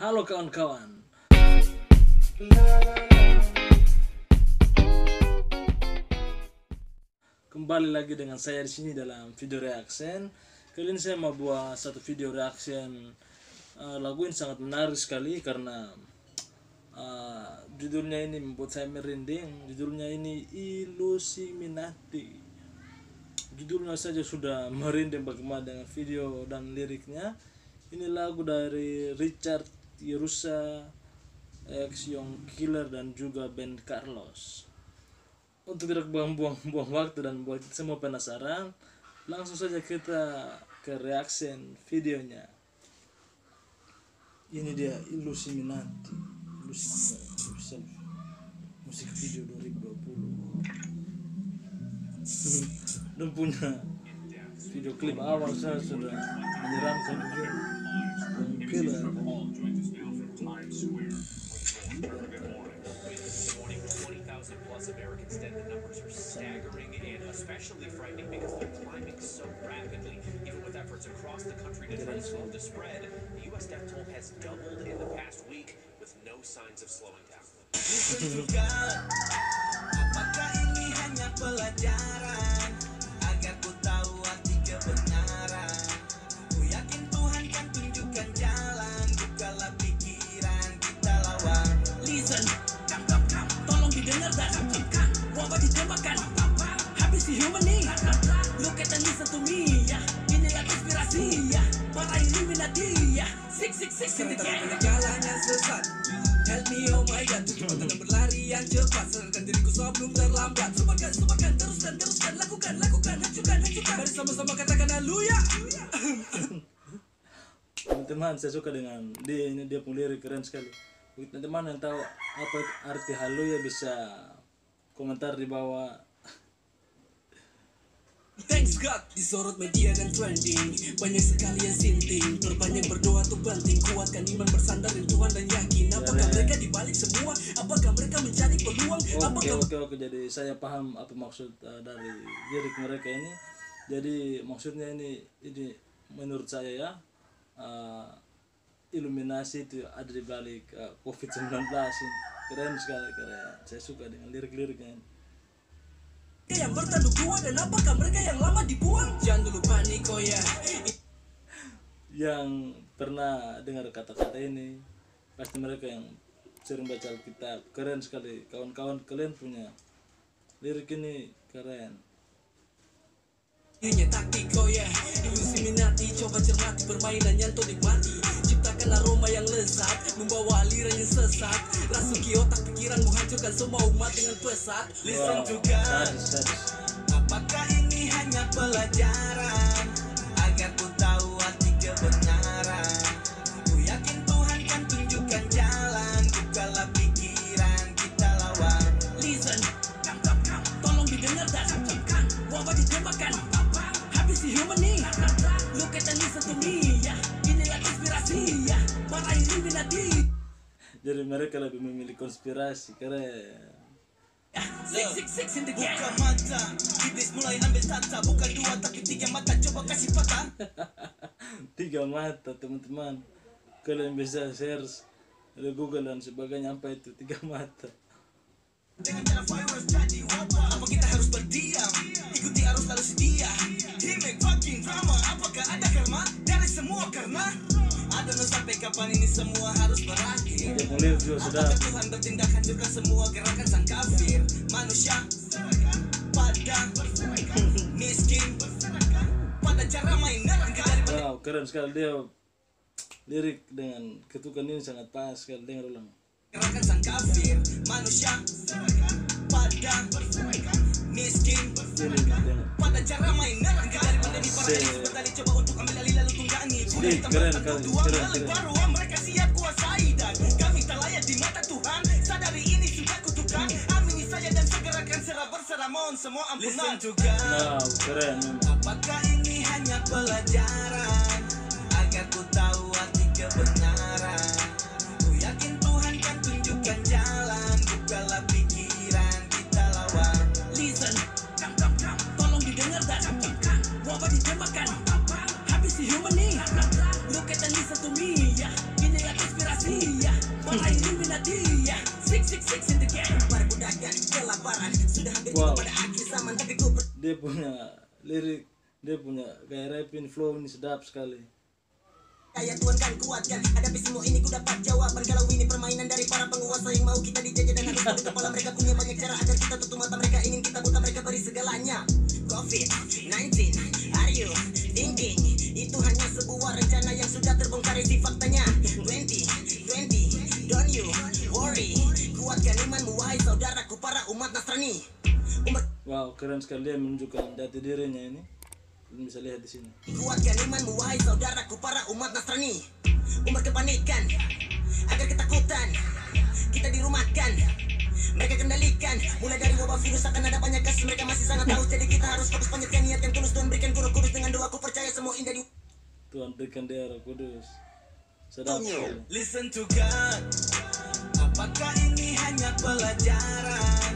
Halo kawan-kawan. Kembali lagi dengan saya di sini dalam video reaction. Kali ini saya mau buat satu video reaction lagu yang sangat menarik sekali karena judulnya ini membuat saya merinding. Judulnya ini Illuminati. Judulnya saja sudah merinding, bagaimana dengan video dan liriknya. Ini lagu dari Richard Yerusa, X Young Killer dan juga Ben Carlos. Untuk tidak buang-buang waktu dan buat semua penasaran, langsung saja kita ke reaction videonya. Ini dia Illuminati. Musik video 2020. Dan punya video klip awal saya sudah menyeramkan juga. Killer. 20,000 plus Americans dead. The numbers are staggering and especially frightening because they're climbing so rapidly. Even with efforts across the country to try to slow the spread, the U.S. death toll has doubled in the past week with no signs of slowing down. Apakah ini hanya pelajaran agar ku tahu arti kebenaran? Ku yakin Tuhan kan tunjukkan jalan, bukalah pikiran kita lawan. Listen, tolong didengar dan camkan, wabah ditembakkan, habis si human nih. Look at and listen to me, ya. Inilah konspirasi, ya. Para Illuminati, ya. 666 in the gang. Jalan yang sesat. Help me, oh my God. Tujuan dalam berlari yang cepat. Sadarkan diriku sebelum terlambat. Sebarkan, teruskan, lakukan, hancurkan. Mari sama-sama katakan haleluya. Teman-teman, saya suka dengan dia punya lirik keren sekali. Bagi teman-teman yang tahu apa arti haleluya bisa komentar di bawah. Thanks God, disorot media dan trending. Banyak sekali yang sinting. Berbanyak berdoa tuh penting. Kuatkan iman, bersandar di Tuhan dan yakin. Apakah mereka dibalik semua? Apakah mereka mencari peluang? Oke. Jadi saya paham apa maksud dari lirik mereka ini. Jadi maksudnya ini menurut saya ya, Illuminasi itu ada di balik COVID-19 ini. Keren sekali, keren. Saya suka dengan lirik-liriknya ini. Yang bertanduk dua dan apakah mereka yang lama dibuang? Jangan dulu panik, oh ya. Yang pernah dengar kata-kata ini pasti mereka yang sering baca Alkitab. Keren sekali kawan-kawan, kalian punya lirik ini keren. Ini taktik, oh ya. Illuminati, coba cermati permainan yang tuh nikmati. Ciptakan aroma yang lezat, membawa aliran yang sesat. Rasuki otak pikiranmu, hancurkan semua umat dengan pesat. Listen juga. Apakah ini hanya pelajaran agar ku tahu arti kebenaran? Ku yakin Tuhan kan tunjukkan jalan, bukalah pikiran kita lawan. Listen, tolong didengar dan camkan, wabah ditembakkan, habis si human nih. Look at and listen to me, ya. Inilah konspirasi, ya. Para Illuminati. Jadi mereka lebih memilih konspirasi, keren. 666 in the gang. Buka mata, iblis mulai ambil tata. Bukan dua tapi tiga mata, coba kasih patah. 3 mata teman-teman. Kalian bisa search di Google dan sebagainya, apa itu 3 mata. Dengan cara virus jadi wabah, apa kita harus berdiam? Ikuti arus lalu sedia. He make fucking drama. Apakah ada karma dari semua karena? Ada no sampai kapan ini semua harus berakhir? Dia mulai juga sudah. Apakah Tuhan bertindak hancurkan semua gerakan sang kafir? Manusia pada miskin pada cara main neraka dari. Wow, keren sekali dia lirik dengan ketukan ini sangat pas sekali. Dengar ulang. Gerakan sang kafir, manusia pada miskin pada cara main neraka dari pandemi paradis bertali coba untuk ambil alih lalu tunggangi. Keren. Baru mereka siap kuasai dan kami tak layak di mata Tuhan. Sadari ini sudah kutukan, amini saja dan segerakan serah berserah mohon semua ampunan juga. Wow, keren. Apakah ini hanya pelajaran agar ku tahu arti kebenaran? Ku yakin Tuhan kan tunjukkan jalan, bukalah pikiran kita lawan. Listen, tolong didengar dan camkan, wabah ditembakkan, habis si human nih. Look at and listen to me, ya. Inilah konspirasi. para Illuminati. 666 in the game. Perbudakan kelaparan sudah hampir tiba pada akhir zaman, tapi ku Dia punya lirik, dia punya kayak rapping flow ini sedap sekali. percaya Tuhan kan kuatkan. Hadapi semua ini ku dapat jawaban. Kalau ini permainan dari para penguasa yang mau kita dijajah dan harus tutup kepala mereka, punya banyak cara agar kita tutup mata mereka, ingin kita buta, mereka beri segalanya. COVID-19, are you thinking? Itu hanya sebuah rencana yang sudah terbongkar isi faktanya. 2020, don't you worry. Kuatkan imanmu wahai saudaraku para umat Nasrani. Wow, keren sekali dia menunjukkan jati dirinya ini. Kalian bisa lihat di sini. Kuatkan imanmu wahai saudaraku para umat Nasrani. Umat kepanikan, agar ketakutan, kita dirumahkan, mereka kendalikan. Mulai dari wabah virus akan ada banyak kasus, mereka masih sangat tahu. Jadi kita harus fokus panjatkan niat yang tulus. Tuhan berikan Roh Kudus dengan doaku percaya semua indah di. Tuhan berikan dia Roh Kudus. Sedap sekali. Listen to God. Apakah ini hanya pelajaran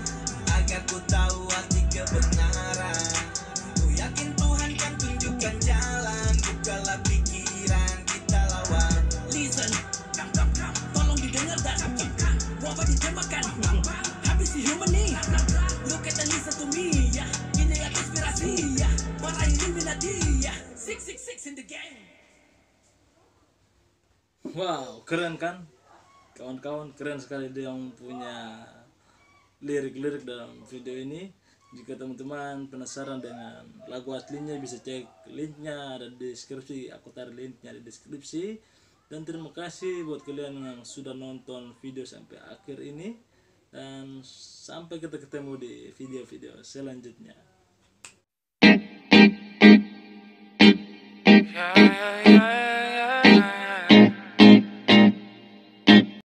agar ku tahu arti kebenaran? Ku yakin Tuhan kan tunjukkan jalan. Bukalah pikiran kita lawan. Listen, tolong didengar dan wabah ditembakkan. Habisi human nih. Look at and listen to me. Ini ya konspirasi. Para Illuminati. 666 in the game. Wow, keren kan? Kawan-kawan, keren sekali dia yang punya lirik-lirik dalam video ini. Jika teman-teman penasaran dengan lagu aslinya, bisa cek linknya ada di deskripsi. Aku taruh linknya di deskripsi. Dan terima kasih buat kalian yang sudah nonton video sampai akhir ini. Dan sampai kita ketemu di video-video selanjutnya. Yeah, yeah, yeah.